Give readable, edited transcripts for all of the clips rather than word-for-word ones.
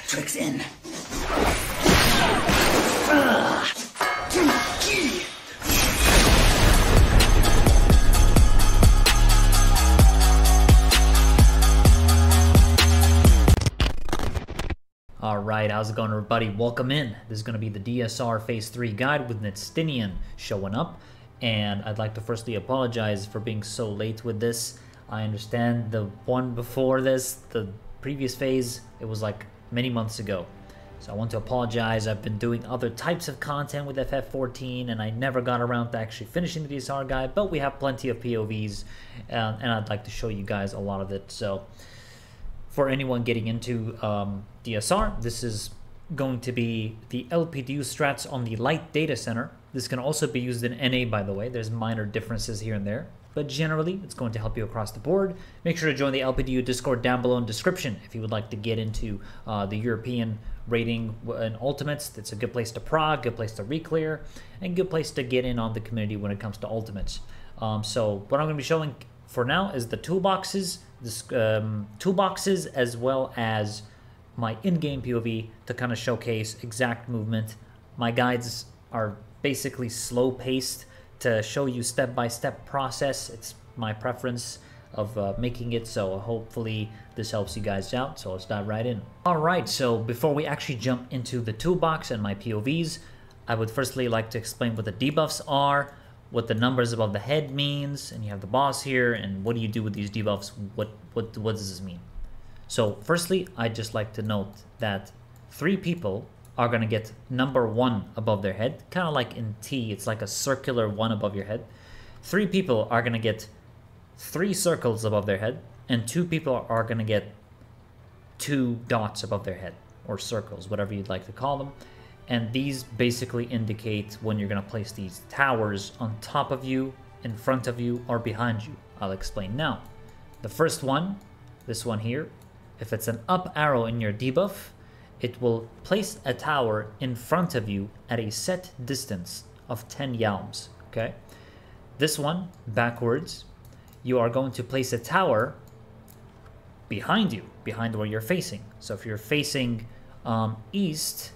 Trick's in. Alright, how's it going everybody? Welcome in. This is going to be the DSR Phase 3 guide with Nidstinien showing up. And I'd like to firstly apologize for being so late with this. I understand the one before this, the previous phase, it was like many months ago. So I want to apologize. I've been doing other types of content with FF14 and I never got around to actually finishing the DSR guide, but we have plenty of POVs and I'd like to show you guys a lot of it. So for anyone getting into DSR, this is going to be the LPDU strats on the light data center. This can also be used in NA, by the way. There's minor differences here and there, but generally it's going to help you across the board. Make sure to join the LPDU Discord down below in description if you would like to get into the European rating and ultimates. It's a good place to prog, good place to reclear, and good place to get in on the community when it comes to ultimates. So what I'm going to be showing for now is the toolboxes, toolboxes as well as my in-game POV to kind of showcase exact movement. My guides are basically slow-paced to show you step-by-step process. It's my preference of making it, so hopefully this helps you guys out. So let's dive right in. Alright, so before we actually jump into the toolbox and my POVs, I would firstly like to explain what the debuffs are, what the numbers above the head means, and you have the boss here, and what do you do with these debuffs, what does this mean? So firstly, I'd just like to note that 3 people are going to get number 1 above their head, kind of like in T, it's like a circular 1 above your head. 3 people are going to get 3 circles above their head, and 2 people are going to get 2 dots above their head, or circles, whatever you'd like to call them. And these basically indicate when you're going to place these towers on top of you, in front of you, or behind you. I'll explain now. The first one, this one here, if it's an up arrow in your debuff, it will place a tower in front of you at a set distance of 10 yalms, okay? This one, backwards, you are going to place a tower behind you, behind where you're facing. So if you're facing east,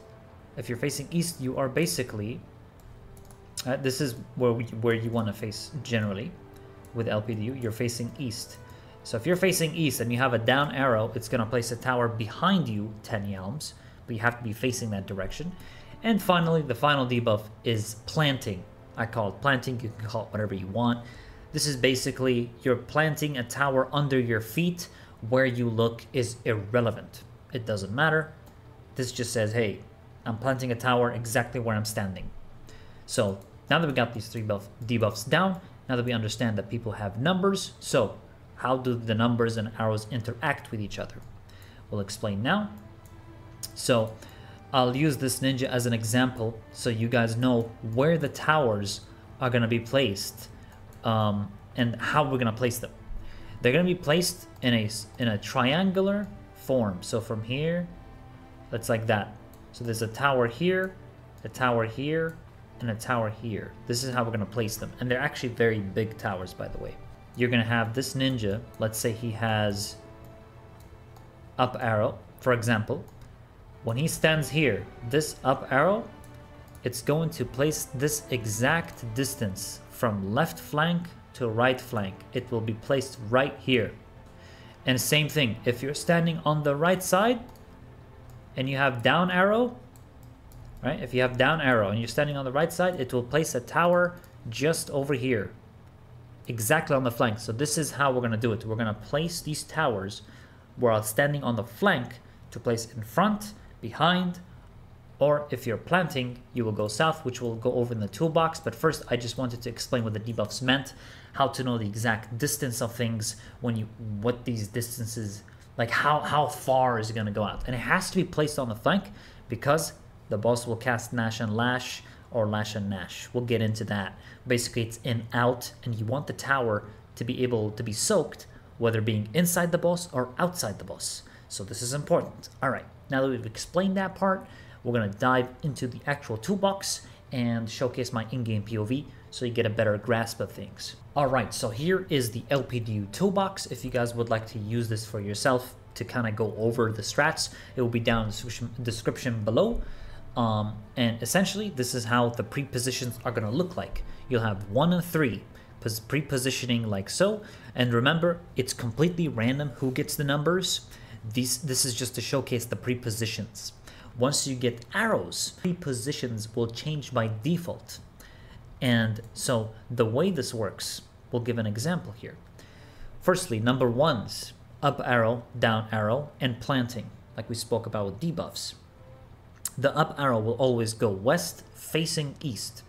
you are basically, this is where you want to face generally with LPDU, you're facing east. So if you're facing east and you have a down arrow, it's going to place a tower behind you 10 yalms, but you have to be facing that direction. And finally, the final debuff is planting. I call it planting, you can call it whatever you want. This is basically you're planting a tower under your feet. Where you look is irrelevant. It doesn't matter. This just says, hey, I'm planting a tower exactly where I'm standing. So now that we got these 3 debuffs down, now that we understand that people have numbers, so how do the numbers and arrows interact with each other? We'll explain now. So I'll use this ninja as an example so you guys know where the towers are going to be placed and how we're going to place them. They're going to be placed in a triangular form. So from here, that's like that. So there's a tower here, a tower here, and a tower here. This is how we're going to place them. And they're actually very big towers, by the way. You're going to have this ninja, let's say he has up arrow, for example. When he stands here, this up arrow, it's going to place this exact distance from left flank to right flank. It will be placed right here. And same thing, if you're standing on the right side and you have down arrow, right? If you have down arrow and you're standing on the right side, it will place a tower just over here, exactly on the flank. So this is how we're going to do it. We're going to place these towers while standing on the flank to place in front, behind, or if you're planting, you will go south, which we'll go over in the toolbox. But first, I just wanted to explain what the debuffs meant, how to know the exact distance of things, what these distances, like how far is it going to go out. And it has to be placed on the flank because the boss will cast Nash and Lash or Lash and Nash. We'll get into that. Basically, it's in, out, and you want the tower to be able to be soaked, whether being inside the boss or outside the boss. So this is important. All right, now that we've explained that part, we're going to dive into the actual toolbox and showcase my in-game POV so you get a better grasp of things. All right, so here is the LPDU toolbox. If you guys would like to use this for yourself, to kind of go over the strats, it will be down in the description below. And essentially, this is how the pre-positions are going to look like. You'll have 1 and 3 pre-positioning like so. And remember, it's completely random who gets the numbers. This is just to showcase the pre-positions. Once you get arrows, pre-positions will change by default. And so the way this works, we'll give an example here. Firstly, number 1's up arrow, down arrow, and planting, like we spoke about with debuffs. The up arrow will always go west, facing east.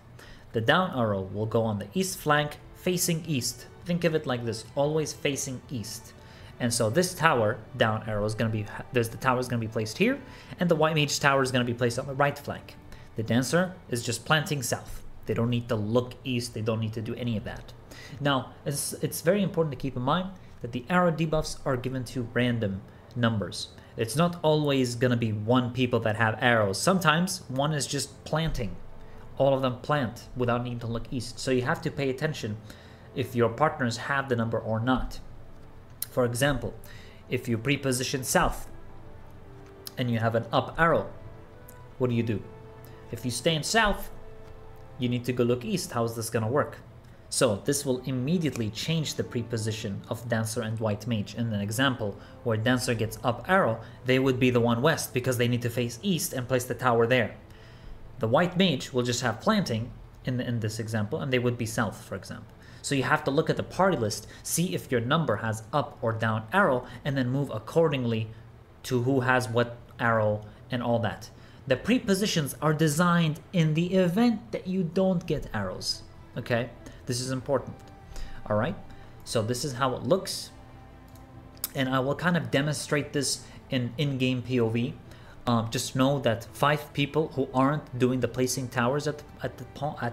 The down arrow will go on the east flank, facing east. Think of it like this, always facing east. And so this tower, down arrow, is going to be, the tower is going to be placed here, and the white mage tower is going to be placed on the right flank. The dancer is just planting south. They don't need to look east, they don't need to do any of that. Now, it's very important to keep in mind that the arrow debuffs are given to random numbers. It's not always going to be 1 people that have arrows. Sometimes 1 is just planting. All of them plant without needing to look east. So you have to pay attention if your partners have the number or not. For example, if you pre-position south and you have an up arrow, what do? If you stay in south, you need to go look east. How is this going to work? So this will immediately change the pre-position of dancer and white mage. In an example where dancer gets up arrow, they would be the one west because they need to face east and place the tower there. The white mage will just have planting in this example, and they would be south, for example. So you have to look at the party list, see if your number has up or down arrow, and then move accordingly to who has what arrow and all that. The pre-positions are designed in the event that you don't get arrows, okay? This is important. All right, so this is how it looks, and I will kind of demonstrate this in-game POV. Just know that 5 people who aren't doing the placing towers at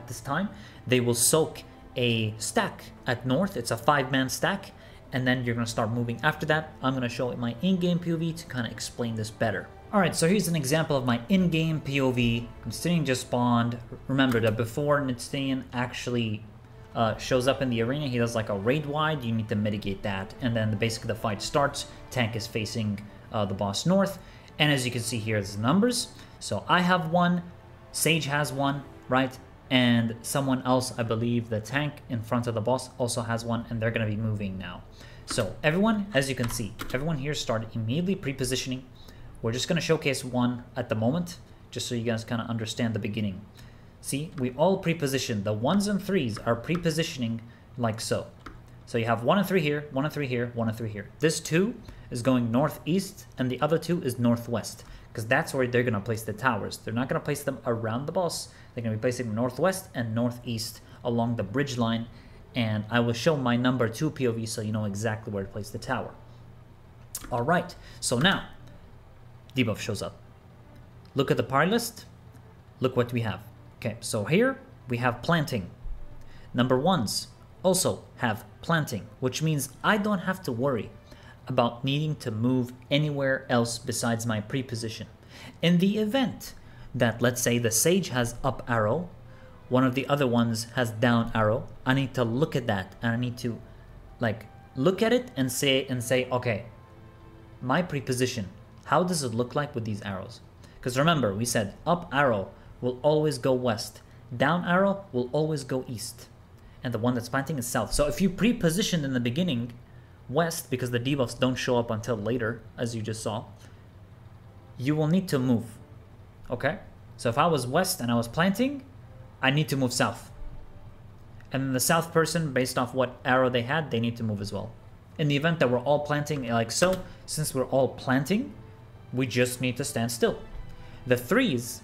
this time, they will soak a stack at north. It's a 5-man stack, and then you're going to start moving after that. I'm going to show my in-game POV to kind of explain this better. Alright, so here's an example of my in-game POV. Nidstinien just spawned. Remember that before Nidstinien actually shows up in the arena, he does like a raid wide. You need to mitigate that, and then basically the fight starts. Tank is facing the boss north, and as you can see here, there's numbers. So I have 1, Sage has 1, right? And someone else, I believe the tank in front of the boss also has 1, and they're going to be moving now. So everyone, as you can see, everyone here started immediately pre-positioning. We're just going to showcase 1 at the moment, just so you guys kind of understand the beginning. See, we all pre-position. The 1s and 3s are pre-positioning like so. So you have 1 and 3 here, 1 and 3 here, 1 and 3 here. This 2 is going northeast, and the other 2 is northwest, because that's where they're going to place the towers. They're not going to place them around the boss. They're going to be placing them northwest and northeast along the bridge line, and I will show my number 2 POV so you know exactly where to place the tower. All right, so now debuff shows up. Look at the party list. Look what we have. Okay, so here we have planting. Number 1s also have planting, which means I don't have to worry about needing to move anywhere else besides my pre-position. In the event that, let's say, the Sage has up arrow, one of the other ones has down arrow, I need to look at that, and I need to like look at it and say, okay, my pre-position, how does it look like with these arrows? Because remember, we said up arrow will always go west, down arrow will always go east, and the one that's planting is south. So if you pre-positioned in the beginning west, because the debuffs don't show up until later, as you just saw, you will need to move, okay? So if I was west and I was planting, I need to move south. And then the south person, based off what arrow they had, they need to move as well. In the event that we're all planting like so, since we're all planting, we just need to stand still. The 3s,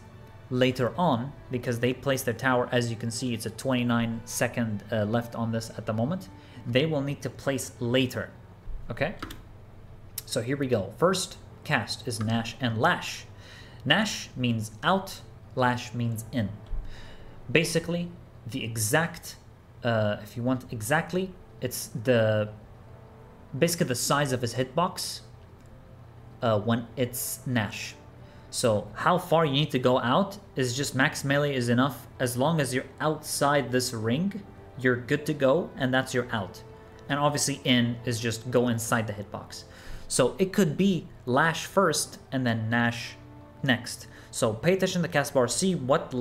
later on, because they place their tower, as you can see, it's a 29-second left on this at the moment, they will need to place later, okay? So here we go. First cast is Nash and Lash. Nash means out, Lash means in. Basically, the exact, if you want exactly, it's basically the size of his hitbox when it's Nash. So how far you need to go out is just max melee is enough. As long as you're outside this ring, you're good to go, and that's your out. And obviously in is just go inside the hitbox. So it could be Lash first and then Nash next. So pay attention to the cast bar, see what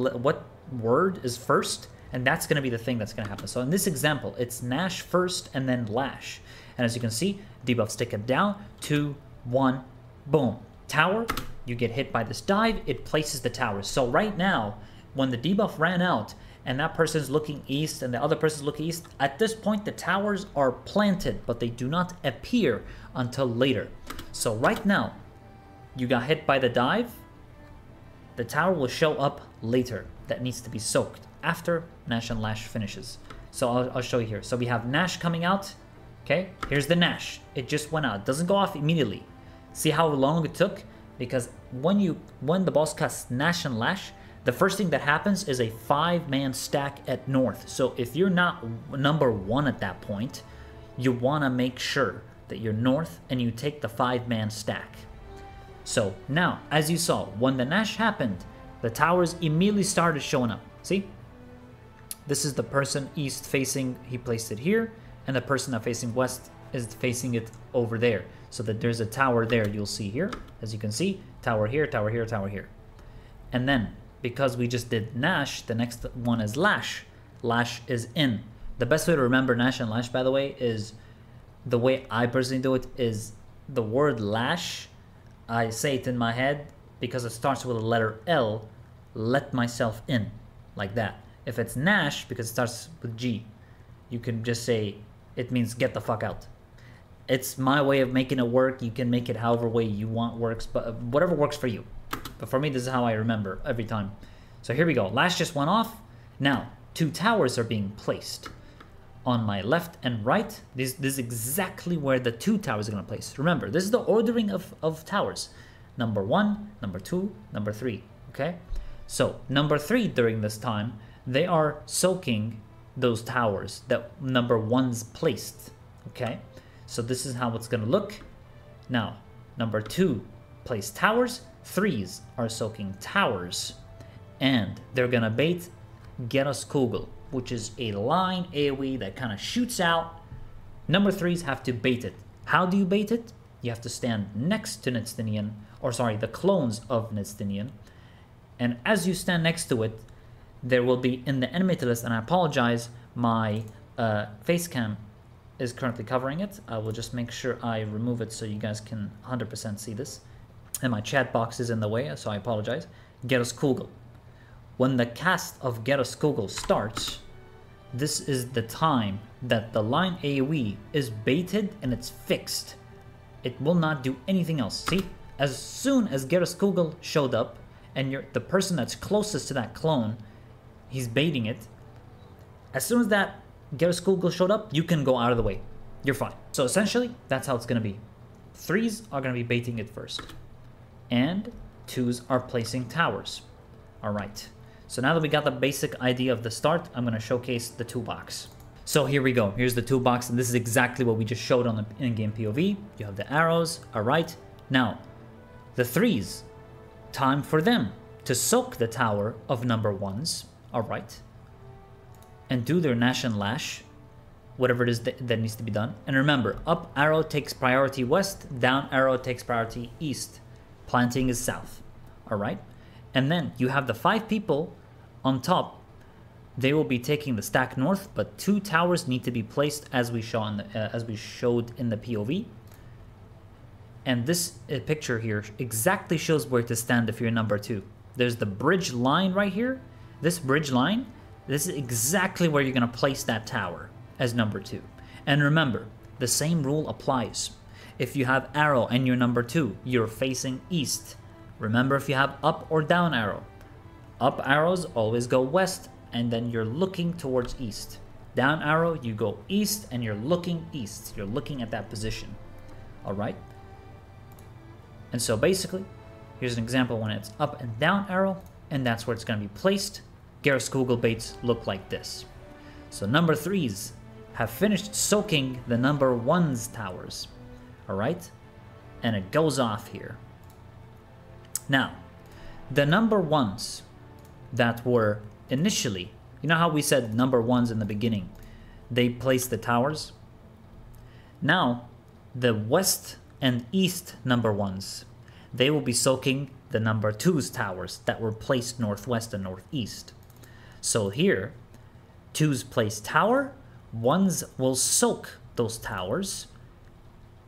word is first, and that's going to be the thing that's going to happen. So in this example, it's Nash first and then Lash. And as you can see, debuffs take it down, 2, 1, boom. Tower, you get hit by this dive, it places the tower. So right now, when the debuff ran out, and that person's looking east and the other person's looking east, at this point the towers are planted, but they do not appear until later. So right now, you got hit by the dive, the tower will show up later. That needs to be soaked after Nash and Lash finishes. So I'll show you here. So we have Nash coming out, okay? Here's the Nash, it just went out, it doesn't go off immediately. See how long it took? Because when the boss casts Nash and Lash, the first thing that happens is a 5-man stack at north. So if you're not number 1 at that point, you want to make sure that you're north and you take the 5-man stack. So now, as you saw, when the Nash happened, the towers immediately started showing up. See? This is the person east facing, he placed it here, and the person that facing west is facing it over there. So that there's a tower there, you'll see here. As you can see, tower here, tower here, tower here. And then, because we just did Nash, the next one is Lash. Lash is in. The best way to remember Nash and Lash, by the way, is the way I personally do it is the word Lash, I say it in my head because it starts with a letter L, let myself in, like that. If it's Nash, because it starts with G, you can just say it means get the fuck out. It's my way of making it work. You can make it however way you want works, but whatever works for you. But for me, this is how I remember every time. So here we go. Lash just went off. Now, 2 towers are being placed on my left and right. This is exactly where the 2 towers are going to place. Remember, this is the ordering of towers. Number 1, number 2, number 3. Okay? So, number 3 during this time, they are soaking those towers that number 1's placed. Okay? So this is how it's going to look. Now, number 2 placed towers. 3s are soaking towers, and they're gonna bait Kugel, which is a line AoE that kind of shoots out. Number 3s have to bait it. How do you bait it? You have to stand next to Nidstinien, or sorry, the clones of Nidstinien, and as you stand next to it, there will be in the enemy list, and I apologize, my face cam is currently covering it. I will just make sure I remove it so you guys can 100% see this. And my chat box is in the way, so I apologize. Kugel. When the cast of Kugel starts, this is the time that the line AoE is baited and it's fixed. It will not do anything else. See? As soon as Kugel showed up, and the person that's closest to that clone, he's baiting it. As soon as that Kugel showed up, you can go out of the way. You're fine. So essentially, that's how it's going to be. 3s are going to be baiting it first. And 2s are placing towers. Alright, so now that we got the basic idea of the start, I'm going to showcase the toolbox. So here we go, here's the toolbox, and this is exactly what we just showed on the in-game POV. You have the arrows, alright. Now, the 3s, time for them to soak the tower of number 1s, alright, and do their Nash and Lash, whatever it is that needs to be done. And remember, up arrow takes priority west, down arrow takes priority east. Planting is south, all right? And then you have the 5 people on top. They will be taking the stack north, but 2 towers need to be placed as we showed in the POV. And this picture here exactly shows where to stand if you're number 2. There's the bridge line right here. This bridge line, this is exactly where you're going to place that tower as number 2. And remember, the same rule applies. If you have arrow and you're number 2, you're facing east. Remember, if you have up or down arrow, up arrows always go west and then you're looking towards east. Down arrow, you go east and you're looking east. You're looking at that position. All right? And so basically, here's an example when it's up and down arrow, and that's where it's going to be placed. Kugel baits look like this. So number 3s have finished soaking the number 1's towers. Alright? And it goes off here. Now, the number 1s that were initially, you know how we said number 1s in the beginning, they placed the towers? Now, the west and east number 1s, they will be soaking the number 2's towers that were placed northwest and northeast. So here, 2's place tower, 1's will soak those towers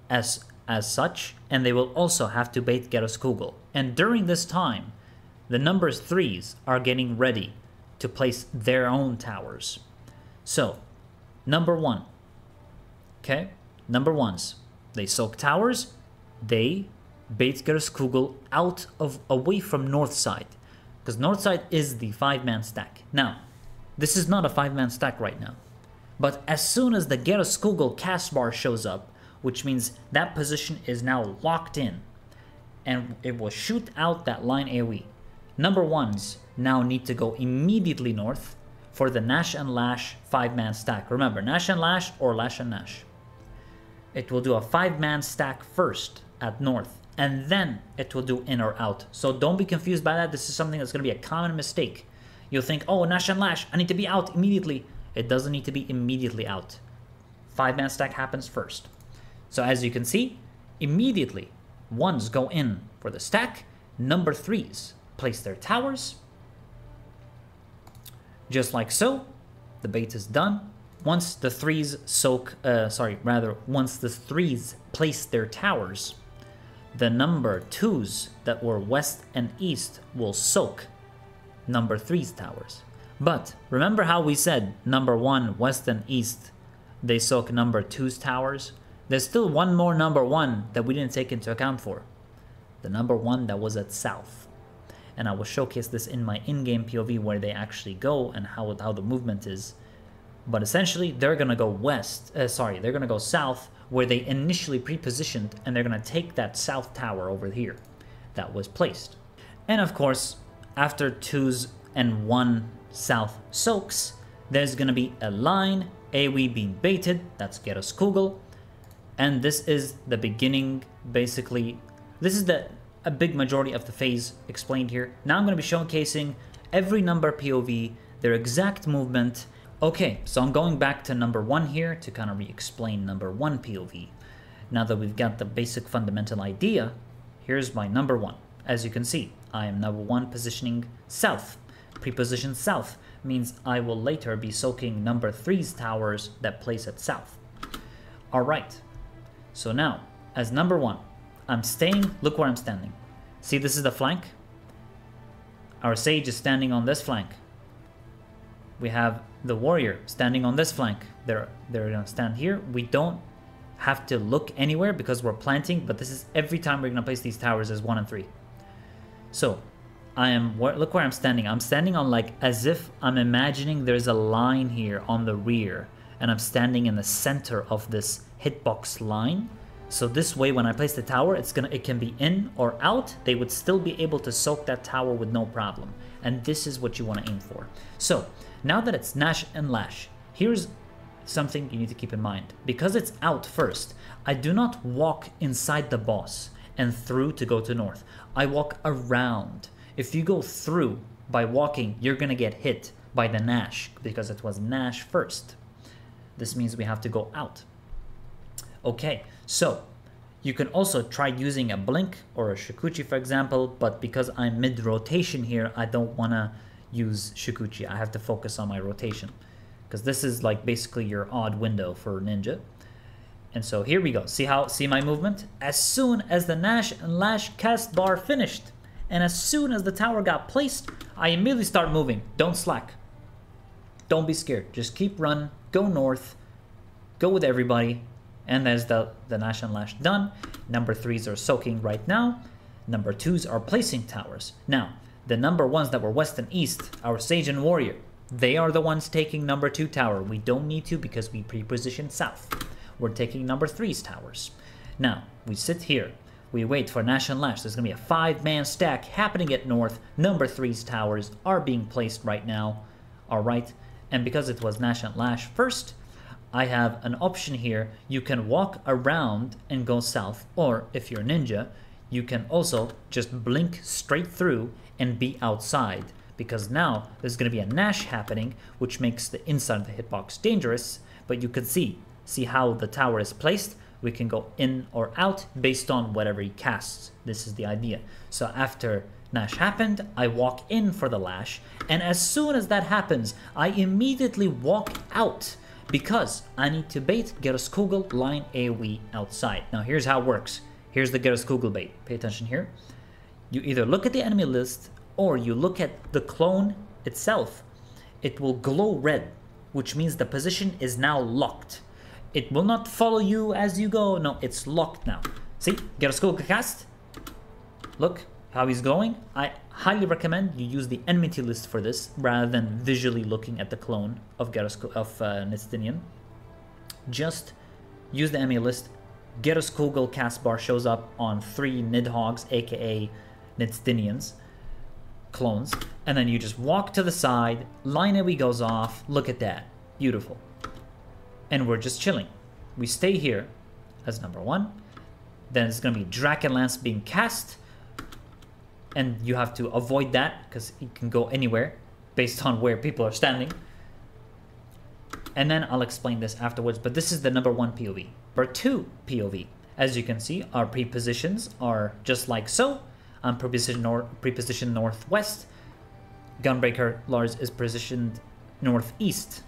as such, and they will also have to bait Gereskugel. And during this time, the numbers 3's are getting ready to place their own towers. So, number 1, okay, number 1's, they soak towers, they bait Gereskugel away from north side, because north side is the 5-man stack. Now, this is not a 5-man stack right now, but as soon as the Gereskugel cast bar shows up, which means that position is now locked in, and it will shoot out that line AoE. Number 1's now need to go immediately north for the Nash and Lash 5-man stack. Remember, Nash and Lash or Lash and Nash. It will do a 5-man stack first at north, and then it will do in or out. So don't be confused by that. This is something that's going to be a common mistake. You'll think, oh, Nash and Lash, I need to be out immediately. It doesn't need to be immediately out. 5-man stack happens first. So as you can see, immediately 1's go in for the stack, number 3's place their towers. Just like so, the bait is done. Once the 3's once the 3's place their towers, the number 2's that were west and east will soak number 3's towers. But remember how we said number 1 west and east, they soak number 2's towers? There's still one more number 1 that we didn't take into account for. The number 1 that was at south. And I will showcase this in my in-game POV where they actually go and how the movement is. But essentially, they're going to go they're going to go south where they initially pre-positioned, and they're going to take that south tower over here that was placed. And of course, after 2's and 1 south soaks, there's going to be a line, AoE being baited, that's Gereskugel. And this is the beginning, basically. This is a big majority of the phase explained here. Now I'm going to be showcasing every number POV, their exact movement. Okay, so I'm going back to number 1 here to kind of re-explain number 1 POV. Now that we've got the basic fundamental idea, here's my number 1. As you can see, I am number 1 positioning south. Pre-position south means I will later be soaking number 3's towers that place at south. Alright. So now, as number 1, I'm staying, look where I'm standing. See, this is the flank. Our sage is standing on this flank. We have the warrior standing on this flank. They're gonna stand here. We don't have to look anywhere because we're planting, but this is every time we're gonna place these towers as 1 and 3. So, look where I'm standing. I'm standing on like, as if I'm imagining there's a line here on the rear, and I'm standing in the center of this hitbox line. So this way, when I place the tower, it can be in or out. They would still be able to soak that tower with no problem. And this is what you want to aim for. So now that it's Nash and Lash, here's something you need to keep in mind. Because it's out first, I do not walk inside the boss and through to go to north. I walk around. If you go through by walking, you're going to get hit by the Nash because it was Nash first. This means we have to go out. Okay, so you can also try using a blink or a Shikuchi, for example, but because I'm mid-rotation here, I don't want to use Shikuchi. I have to focus on my rotation because this is like basically your odd window for ninja. And so here we go. See my movement? As soon as the Nash and Lash cast bar finished, and as soon as the tower got placed, I immediately start moving. Don't slack. Don't be scared. Just keep running. Go north. Go with everybody. And there's the Nash and Lash done. Number 3's are soaking right now. Number 2's are placing towers. Now, the number 1's that were west and east, our Sage and Warrior, they are the ones taking number 2 tower. We don't need to because we pre-positioned south. We're taking number 3's towers. Now, we sit here. We wait for Nash and Lash. There's going to be a 5-man stack happening at north. Number 3's towers are being placed right now. Alright, and because it was Nash and Lash first, I have an option here. You can walk around and go south, or if you're ninja, you can also just blink straight through and be outside, because now there's going to be a Nash happening, which makes the inside of the hitbox dangerous, but you can see how the tower is placed. we can go in or out based on whatever he casts. This is the idea. So after Nash happened, I walk in for the Lash, and as soon as that happens, I immediately walk out because I need to bait Gyroskugel line AoE outside. Now here's how it works. Here's the Gyroskugel bait. Pay attention here. You either look at the enemy list or you look at the clone itself. It will glow red, which means the position is now locked. It will not follow you as you go. No, it's locked now. See, Gyroskugel cast. Look how he's glowing. I highly recommend you use the enmity list for this rather than visually looking at the clone of Nidstinien. Just use the enemy list. Gyroskugel cast bar shows up on 3 Nidhogs, aka Nidstiniens clones, and then you just walk to the side, line AoE goes off. Look at that, beautiful. And we're just chilling. We stay here as number 1. Then it's gonna be Drachenlance being cast, and you have to avoid that because it can go anywhere based on where people are standing. And then I'll explain this afterwards, but this is the number 1 POV. Number 2 POV. As you can see, our pre-positions are just like so. I'm pre-positioned northwest. Gunbreaker Lars is positioned northeast.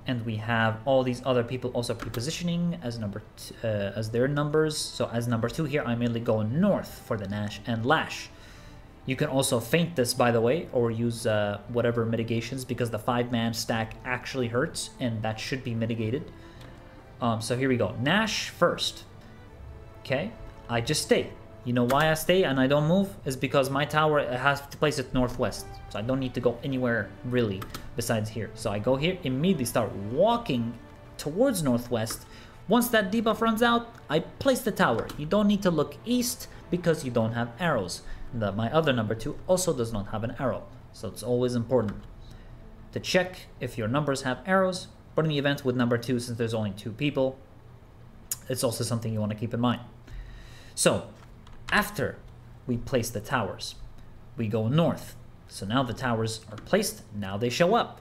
And we have all these other people also pre-positioning as as their numbers. So as number 2 here, I mainly go north for the Nash and Lash. You can also feint this, by the way, or use whatever mitigations, because the 5-man stack actually hurts, and that should be mitigated. So here we go. Nash first. Okay, I just stay. You know why I stay and I don't move? Is because my tower has to place it northwest. So I don't need to go anywhere really besides here. So I go here, immediately start walking towards northwest. Once that debuff runs out, I place the tower. You don't need to look east because you don't have arrows. My other number 2 also does not have an arrow. So it's always important to check if your numbers have arrows. But in the event with number 2, since there's only 2 people, it's also something you want to keep in mind. So after we place the towers, we go north. So now the towers are placed, now they show up.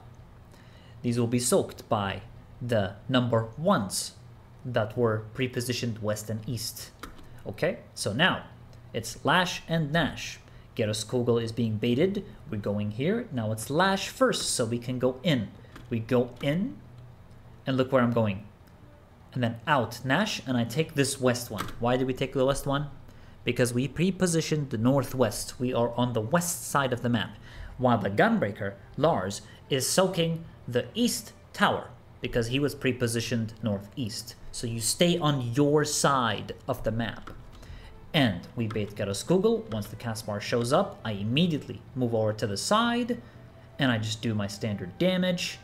These will be soaked by the number 1s that were pre-positioned west and east. Okay, so now it's Lash and Nash. Gyroskugel is being baited. We're going here. Now it's Lash first, so we can go in. We go in, and look where I'm going. And then out Nash, and I take this west one. Why did we take the west one? Because we pre-positioned the northwest. We are on the west side of the map, while the Gunbreaker, Lars, is soaking the east tower because he was pre-positioned northeast. So you stay on your side of the map. And we bait Gyroskugel. Once the cast bar shows up, I immediately move over to the side, and I just do my standard damage,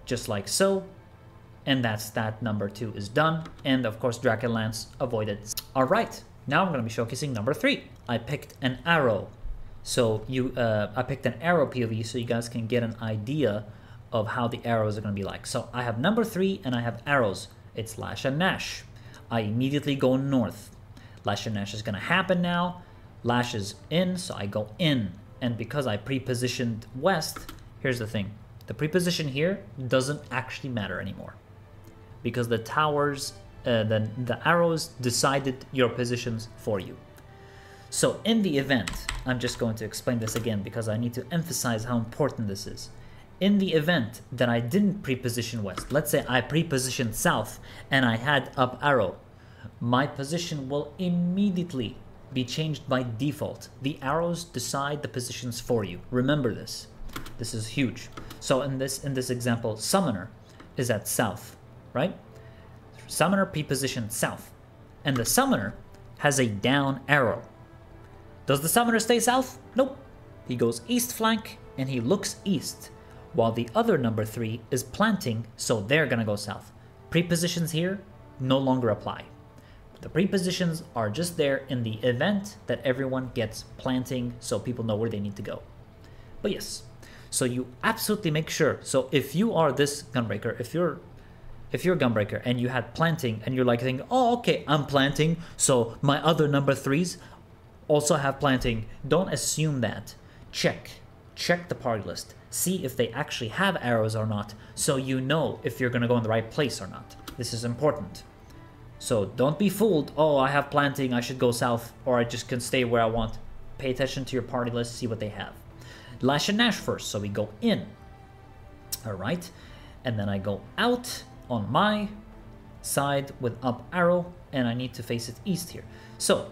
just like so. And that's that. Number 2 is done. And of course, Drachenlance avoided. All right, now I'm going to be showcasing number 3. I picked an arrow. So I picked an arrow POV so you guys can get an idea of how the arrows are going to be like. So I have number 3 and I have arrows. It's Lash and Nash. I immediately go north. Lash and Nash is going to happen now. Lash is in, so I go in. And because I pre-positioned west, here's the thing. The pre-position here doesn't actually matter anymore, because the towers, the arrows decided your positions for you. So in the event, I'm just going to explain this again because I need to emphasize how important this is. In the event that I didn't pre-position west, let's say I pre-positioned south and I had up arrow, my position will immediately be changed by default. The arrows decide the positions for you. Remember this. This is huge. So in this example, Summoner is at south, right? Summoner pre-positioned south, and the Summoner has a down arrow. Does the Summoner stay south? Nope. He goes east flank and he looks east, while the other number 3 is planting, so they're gonna go south. Pre-positions here no longer apply. The pre-positions are just there in the event that everyone gets planting, so people know where they need to go. But yes, so you absolutely make sure. So if you are this Gunbreaker, if you're Gunbreaker and you had planting and you're like thinking, oh, okay, I'm planting, so my other number 3s also have planting. Don't assume that. Check the party list. See if they actually have arrows or not, so you know if you're gonna go in the right place or not. This is important. So don't be fooled. Oh, I have planting, I should go south, or I just can stay where I want. Pay attention to your party list, see what they have. Lash and Nash first, so we go in. Alright, and then I go out on my side with up arrow, and I need to face it east here. So,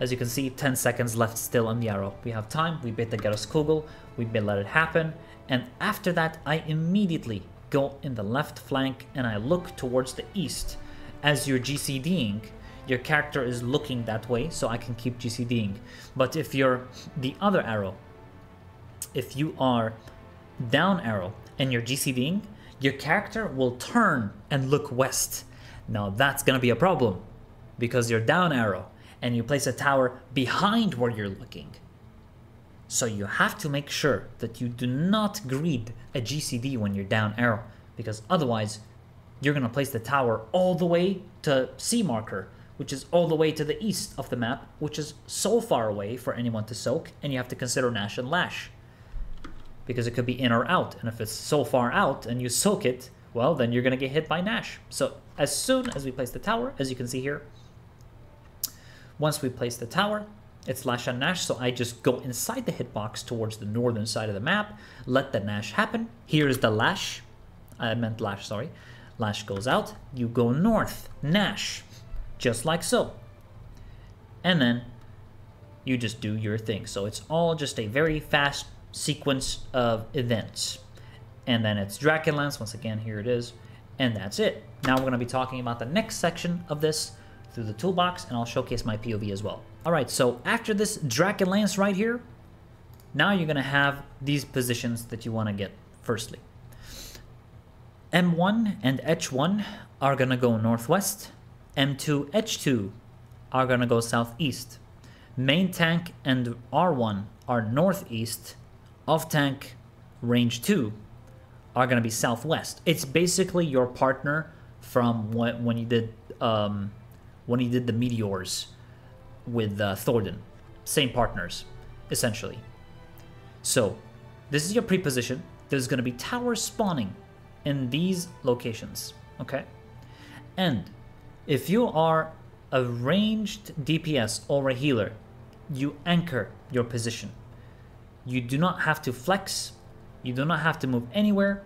as you can see, 10 seconds left still on the arrow. We have time, we bid the Kugel, we bid let it happen, and after that I immediately go in the left flank and I look towards the east. As you're GCDing, your character is looking that way, so I can keep GCDing. But if you're the other arrow, if you are down arrow and you're GCDing, your character will turn and look west. Now that's gonna be a problem because you're down arrow and you place a tower behind where you're looking. So you have to make sure that you do not greed a GCD when you're down arrow, because otherwise you're gonna place the tower all the way to C marker, which is all the way to the east of the map, which is so far away for anyone to soak, and you have to consider Nash and Lash, because it could be in or out, and if it's so far out and you soak it, well, then you're gonna get hit by Nash. So as soon as we place the tower, as you can see here, once we place the tower, it's Lash and Nash, so I just go inside the hitbox towards the northern side of the map, let the Nash happen. Here's the Lash, I meant Lash, sorry. Lash goes out, you go north, Nash, just like so. And then you just do your thing. So it's all just a very fast sequence of events. And then it's Drachenlance, once again, here it is, and that's it. Now we're gonna be talking about the next section of this through the toolbox, and I'll showcase my POV as well. All right, so after this Drachenlance right here, now you're gonna have these positions that you wanna get firstly. M1 and H1 are gonna go northwest. M2, H2 are gonna go southeast. Main tank and R1 are northeast. Off tank, range 2 are gonna be southwest. It's basically your partner from when you did the meteors with Thordan. Same partners, essentially. So this is your pre-position. There's gonna be towers spawning in these locations, okay? And if you are a ranged DPS or a healer, you anchor your position. You do not have to flex, you do not have to move anywhere.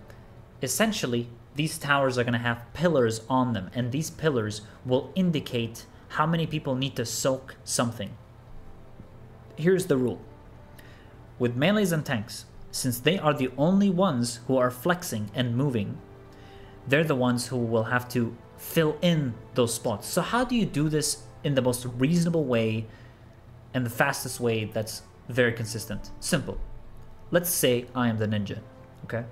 Essentially, these towers are gonna have pillars on them, and these pillars will indicate how many people need to soak something. Here's the rule. With melees and tanks, since they are the only ones who are flexing and moving, they're the ones who will have to fill in those spots. So how do you do this in the most reasonable way and the fastest way that's very consistent? Simple. Let's say I am the ninja, okay?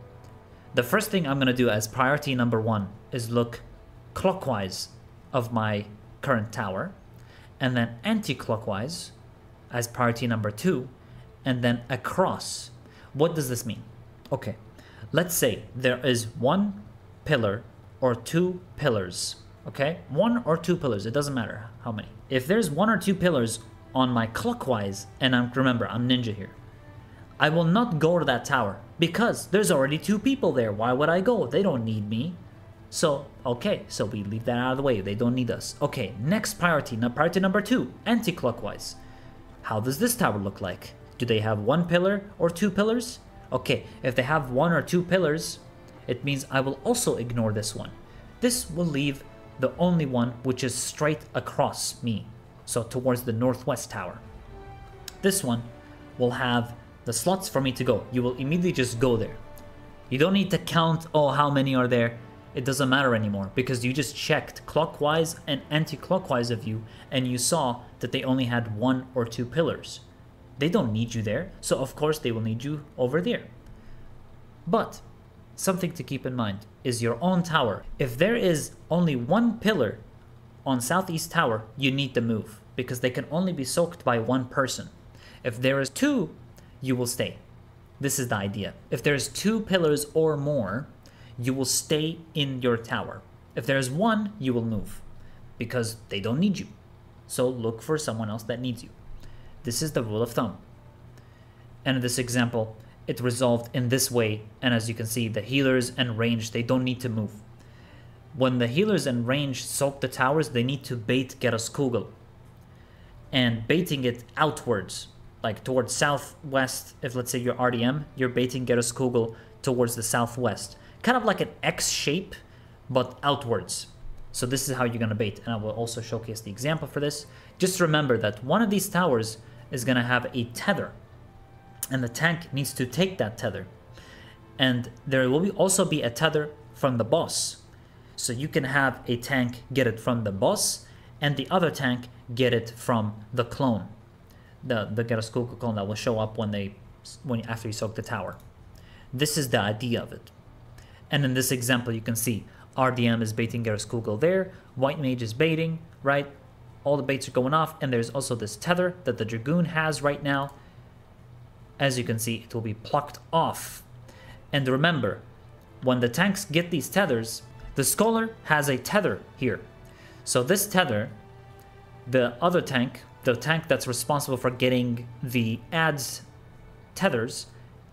The first thing I'm gonna do as priority number 1 is look clockwise of my current tower, and then anti-clockwise as priority number 2, and then across. What does this mean? Okay, let's say there is 1 pillar or 2 pillars, okay? 1 or 2 pillars, it doesn't matter how many. If there's 1 or 2 pillars on my clockwise, and remember, I'm ninja here, I will not go to that tower because there's already 2 people there. Why would I go? They don't need me. So, okay, so we leave that out of the way. They don't need us. Okay, next priority, priority number 2, anti-clockwise. How does this tower look like? Do they have 1 pillar or 2 pillars? Okay, if they have 1 or 2 pillars, it means I will also ignore this one. This will leave the only one which is straight across me, so towards the northwest tower. This one will have the slots for me to go. You will immediately just go there. You don't need to count, oh, how many are there. It doesn't matter anymore because you just checked clockwise and anti-clockwise of you, and you saw that they only had 1 or 2 pillars. They don't need you there, so of course they will need you over there. But something to keep in mind is your own tower. If there is only 1 pillar on southeast tower, you need to move because they can only be soaked by 1 person. If there is 2, you will stay. This is the idea. If there's 2 pillars or more, you will stay in your tower. If there's 1, you will move because they don't need you. So look for someone else that needs you. This is the rule of thumb. And in this example, it resolved in this way. And as you can see, the healers and range, they don't need to move. when the healers in range soak the towers, they need to bait Geraskugal. And baiting it outwards, like towards southwest, if let's say you're RDM, you're baiting Geraskugal towards the southwest. Kind of like an X shape, but outwards. So this is how you're going to bait, and I will also showcase the example for this. Just remember that one of these towers is going to have a tether, and the tank needs to take that tether. And there will also be a tether from the boss. So you can have a tank get it from the boss, and the other tank get it from the clone. The Geraskugal clone that will show up after you soak the tower. This is the idea of it. And in this example, you can see RDM is baiting Geraskugal there, White Mage is baiting, right? All the baits are going off, and there's also this tether that the Dragoon has right now. As you can see, it will be plucked off. And remember, when the tanks get these tethers, the Scholar has a tether here. So this tether, the other tank, the tank that's responsible for getting the ads tethers,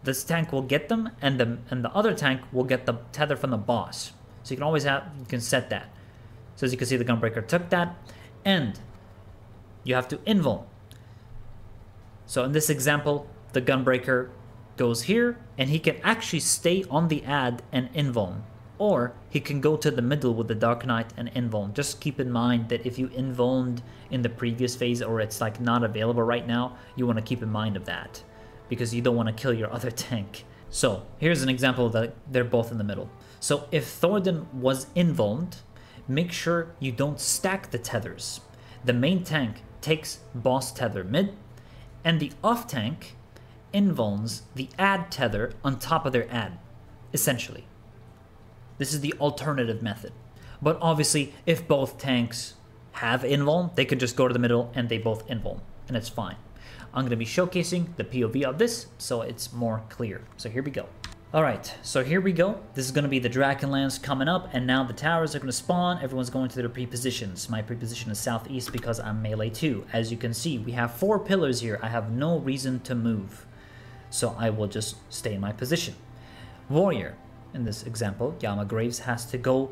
this tank will get them, and the other tank will get the tether from the boss. So you can set that. So as you can see, the Gunbreaker took that, and you have to invuln. So in this example, the Gunbreaker goes here, and he can actually stay on the ad and invuln. Or he can go to the middle with the Dark Knight and invuln. Just keep in mind that if you invulned in the previous phase, or it's like not available right now, you want to keep in mind of that, because you don't want to kill your other tank. So here's an example that they're both in the middle. So if Thordan was invulned, make sure you don't stack the tethers. The main tank takes boss tether mid, and the off tank invulns the ad tether on top of their ad, essentially. This is the alternative method. But obviously, if both tanks have invuln, they could just go to the middle and they both invuln, and it's fine. I'm going to be showcasing the POV of this so it's more clear. So here we go. Alright, so here we go. This is going to be the Drachenlance coming up, and now the towers are going to spawn. Everyone's going to their pre-positions. My pre-position is southeast because I'm melee 2. As you can see, we have 4 pillars here. I have no reason to move, so I will just stay in my position. Warrior, in this example, Yama Graves has to go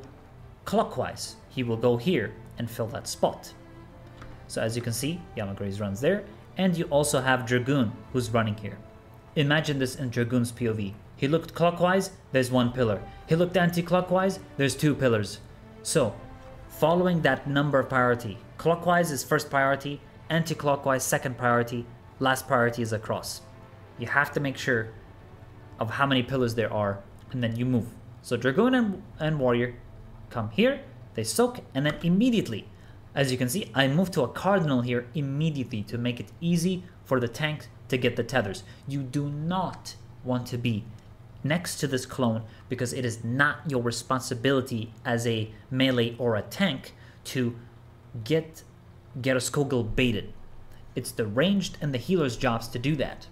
clockwise. He will go here and fill that spot. So as you can see, Yama Graves runs there, and you also have Dragoon who's running here. Imagine this in Dragoon's POV. He looked clockwise, there's 1 pillar. He looked anti-clockwise, there's 2 pillars. So, following that number of priority, clockwise is first priority, anti-clockwise second priority, last priority is across. You have to make sure of how many pillars there are, and then you move. So Dragoon and Warrior come here, they soak, and then immediately, as you can see, I move to a Cardinal here immediately to make it easy for the tank to get the tethers. You do not want to be next to this clone, because it is not your responsibility as a melee or a tank to get Geraskugal baited. It's the ranged and the healer's jobs to do that.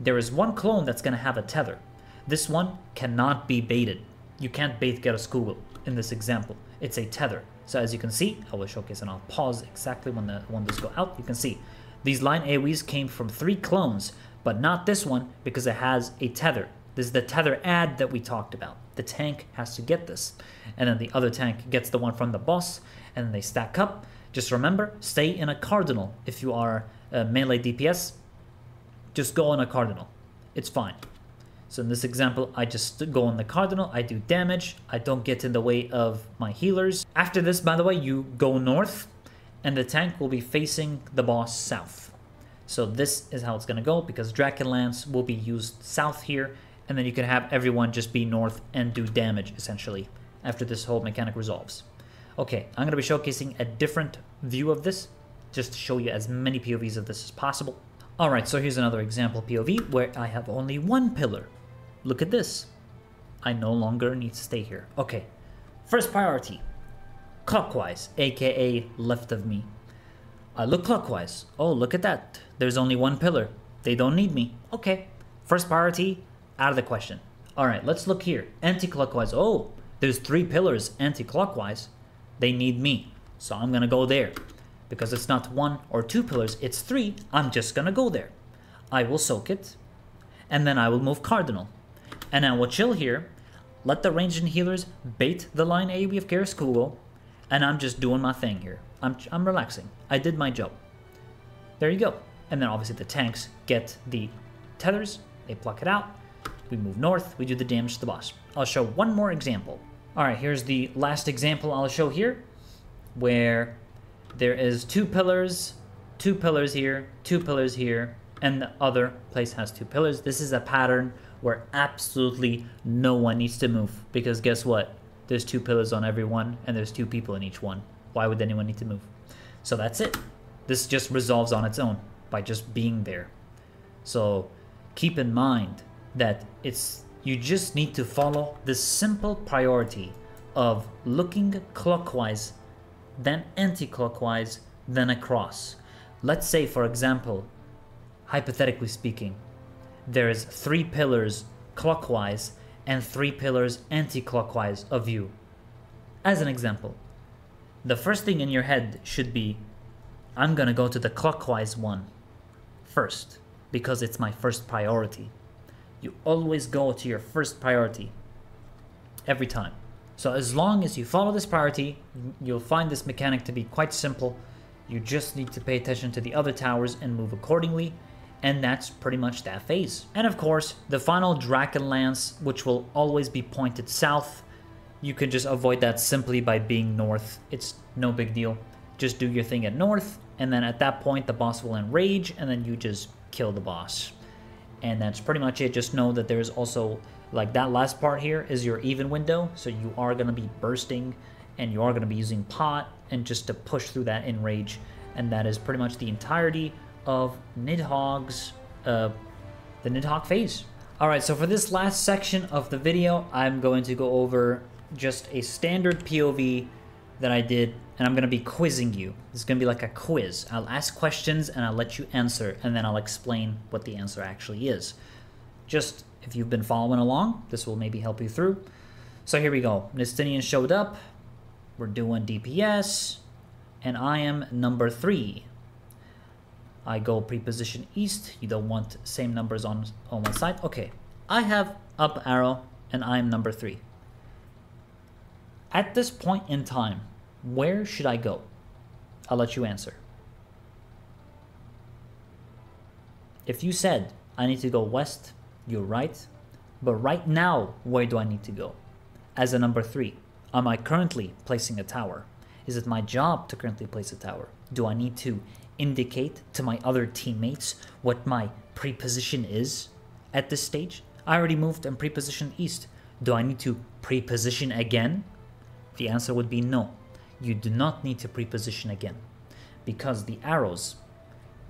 There is 1 clone that's going to have a tether. This one cannot be baited. You can't bait Geraskugal in this example. It's a tether. So as you can see, I will showcase and I'll pause exactly when those go out. You can see these line AoEs came from 3 clones, but not this one because it has a tether. This is the tether ad that we talked about. The tank has to get this. And then the other tank gets the one from the boss, and then they stack up. Just remember, stay in a Cardinal. If you are a melee DPS, just go on a Cardinal. It's fine. So in this example, I just go on the Cardinal, I do damage, I don't get in the way of my healers. After this, by the way, you go north, and the tank will be facing the boss south. So this is how it's going to go, because Drachenlance will be used south here, and then you can have everyone just be north and do damage, essentially, after this whole mechanic resolves. Okay, I'm going to be showcasing a different view of this, just to show you as many POVs of this as possible. Alright, so here's another example POV where I have only 1 pillar. Look at this. I no longer need to stay here. Okay, first priority, clockwise, aka left of me. I look clockwise. Oh, look at that. There's only 1 pillar. They don't need me. Okay, first priority, out of the question. Alright, let's look here. Anti-clockwise. Oh, there's 3 pillars anti-clockwise. They need me. So I'm gonna go there. Because it's not 1 or 2 pillars, it's 3. I'm just gonna go there. I will soak it. And then I will move Cardinal. And I will chill here. Let the ranged and healers bait the line AoE of Garrus Kugel, and I'm just doing my thing here. I'm relaxing. I did my job. There you go. And then obviously the tanks get the tethers, they pluck it out, we move north, we do the damage to the boss. I'll show one more example. Alright, here's the last example I'll show here, where there is two pillars here, 2 pillars here, and the other place has 2 pillars. This is a pattern where absolutely no one needs to move, because guess what? There's 2 pillars on every one, and there's 2 people in each one. Why would anyone need to move? So that's it. This just resolves on its own by just being there. So keep in mind that you just need to follow this simple priority of looking clockwise, then anti-clockwise, then across. Let's say, for example, hypothetically speaking, there's 3 pillars clockwise and 3 pillars anti-clockwise of you. As an example, the first thing in your head should be, I'm gonna go to the clockwise one first, because it's my first priority. You always go to your first priority, every time. So as long as you follow this priority, you'll find this mechanic to be quite simple. You just need to pay attention to the other towers and move accordingly, and that's pretty much that phase. And of course, the final Drachenlance, which will always be pointed south, you can just avoid that simply by being north. It's no big deal. Just do your thing at north, and then at that point the boss will enrage, and then you just kill the boss. And that's pretty much it. Just know that there's also, like, that last part here is your even window, so you are going to be bursting, and you are going to be using pot, and just to push through that enrage. And that is pretty much the entirety of Nidhogg's, the Nidhogg phase. Alright, so for this last section of the video, I'm going to go over just a standard POV that I did, and I'm going to be quizzing you. It's going to be like a quiz. I'll ask questions and I'll let you answer, and then I'll explain what the answer actually is. Just if you've been following along, this will maybe help you through. So here we go. Nidstinien showed up. We're doing DPS, and I am number 3. I go pre-position east. You don't want same numbers on one side. Okay, I have up arrow, and I am number 3. At this point in time, where should I go? I'll let you answer. If you said, I need to go west, you're right. But right now, where do I need to go? As a number 3, am I currently placing a tower? Is it my job to currently place a tower? Do I need to indicate to my other teammates what my pre-position is at this stage? I already moved and pre-positioned east. Do I need to pre-position again? The answer would be no. You do not need to pre-position again, because the arrows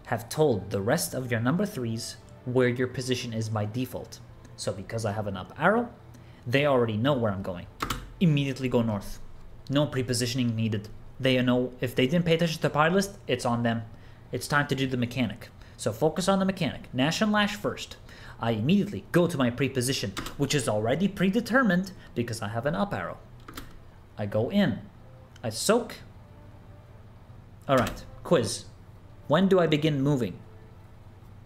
have told the rest of your number 3s where your position is by default. So because I have an up arrow, they already know where I'm going. Immediately go north. No pre-positioning needed. They know if they didn't pay attention to the priority list, it's on them. It's time to do the mechanic. So focus on the mechanic. Gnash and Lash first. I immediately go to my pre-position, which is already predetermined because I have an up arrow. I go in. I soak. Alright, quiz. When do I begin moving?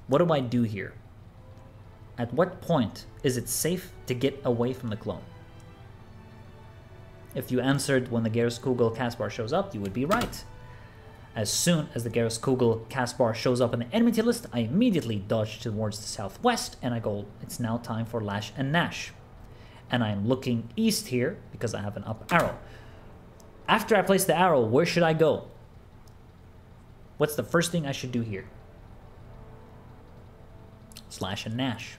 What do I do here? At what point is it safe to get away from the clone? If you answered when the Garrus Kugel cast bar shows up, you would be right. As soon as the Garrus Kugel cast bar shows up in the enemy tier list, I immediately dodge towards the southwest, and I go, it's now time for Lash and Gnash. And I'm looking east here because I have an up arrow. After I place the arrow, where should I go? What's the first thing I should do here? Slash and Gnash.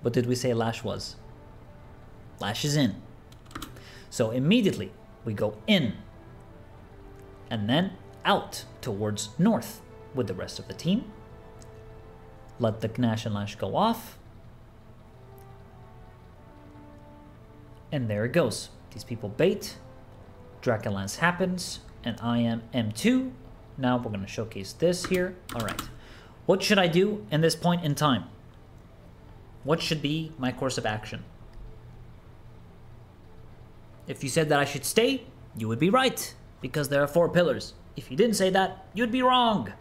What did we say Lash was? Lash is in. So immediately we go in and then out towards north with the rest of the team. Let the Gnash and Lash go off. And there it goes. These people bait. Drachenlance happens, and I am M2. Now we're going to showcase this here. Alright. What should I do in this point in time? What should be my course of action? If you said that I should stay, you would be right, because there are 4 pillars. If you didn't say that, you'd be wrong.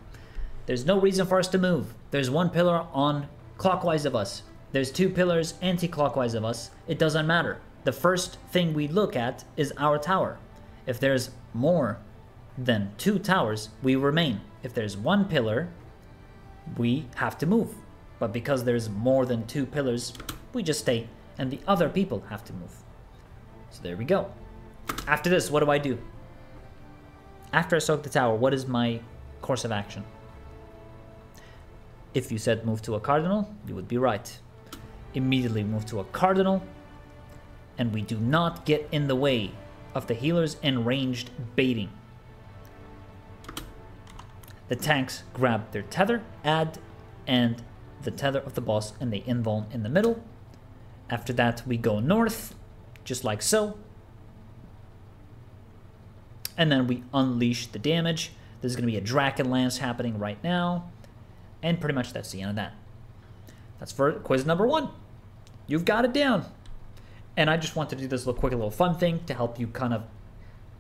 There's no reason for us to move. There's 1 pillar on clockwise of us. There's 2 pillars anti-clockwise of us. It doesn't matter. the first thing we look at is our tower. If there's more than 2 towers, we remain. If there's 1 pillar, we have to move. But because there's more than 2 pillars, we just stay, and the other people have to move. So there we go. After this, what do I do? After I soak the tower, what is my course of action? If you said move to a cardinal, you would be right. Immediately move to a cardinal, and we do not get in the way of the healers and ranged baiting. The tanks grab their tether, add, and the tether of the boss, and they invuln in the middle. After that, we go north, just like so. And then we unleash the damage. There's going to be a Drachenlance happening right now. And pretty much that's the end of that. That's for quiz number 1. You've got it down. And I just want to do this little fun thing to help you kind of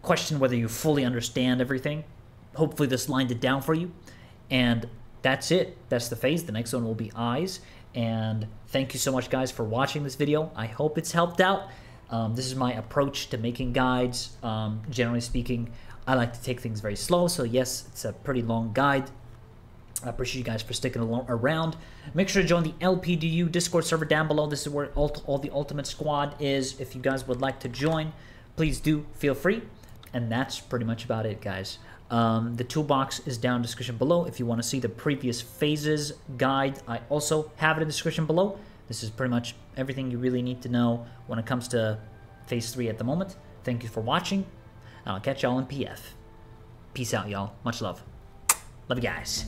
question whether you fully understand everything. Hopefully this lined it down for you. And that's it. That's the phase. The next one will be eyes. And thank you so much, guys, for watching this video. I hope it's helped out. This is my approach to making guides. Generally speaking, I like to take things very slow. So yes, it's a pretty long guide. I appreciate you guys for sticking around. Make sure to join the LPDU Discord server down below. This is where all the Ultimate Squad is. If you guys would like to join, please do feel free. And that's pretty much about it, guys. The toolbox is down in the description below. If you want to see the previous phases guide, I also have it in the description below. This is pretty much everything you really need to know when it comes to phase 3 at the moment. Thank you for watching. I'll catch y'all in PF. Peace out, y'all. Much love. Love you guys.